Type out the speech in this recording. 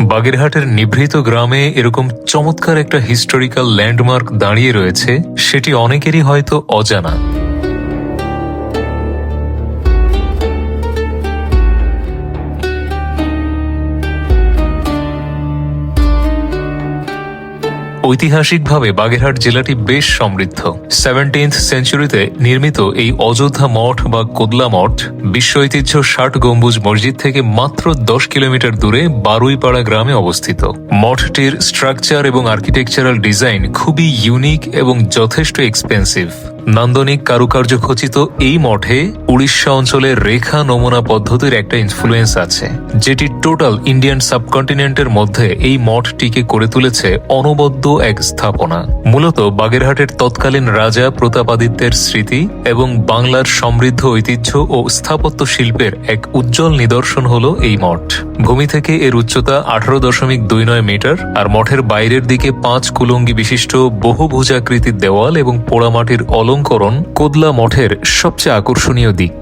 বাগেরহাটের নিভৃত গ্রামে এরকম চমৎকার একটা হিস্টোরিক্যাল ল্যান্ডমার্ক দাঁড়িয়ে রয়েছে, সেটি অনেকেরই হয়তো অজানা। ঐতিহাসিকভাবে বাগেরহাট জেলাটি বেশ সমৃদ্ধ। 17th সেঞ্চুরিতে নির্মিত এই অযোধ্যা মঠ বা কোদলা মঠ বিশ্ব ঐতিহ্য 60 গম্বুজ মসজিদ থেকে মাত্র 10 কিলোমিটার দূরে বারুইপাড়া গ্রামে অবস্থিত। মঠটির স্ট্রাকচার এবং আর্কিটেকচারাল ডিজাইন খুবই ইউনিক এবং যথেষ্ট এক্সপেন্সিভ। নান্দনিক কারুকার্য খচিত এই মঠে উড়িষ্যা অঞ্চলের রেখা নমুনা পদ্ধতির একটা ইনফ্লুয়েন্স আছে, যেটি টোটাল ইন্ডিয়ান সাবকন্টিনেন্টের মধ্যে এই মঠটিকে করে তুলেছে অনবদ্য এক স্থাপনা। মূলত বাগেরহাটের তৎকালীন রাজা প্রতাপাদিত্যের স্মৃতি এবং বাংলার সমৃদ্ধ ঐতিহ্য ও স্থাপত্য শিল্পের এক উজ্জ্বল নিদর্শন হল এই মঠ। ভূমি থেকে এর উচ্চতা 18.29 মিটার, আর মঠের বাইরের দিকে 5 কুলঙ্গি বিশিষ্ট বহুভুজাকৃতির দেওয়াল এবং পোড়ামাটির অলঙ্করণ কোদলা মঠের সবচেয়ে আকর্ষণীয় দিক।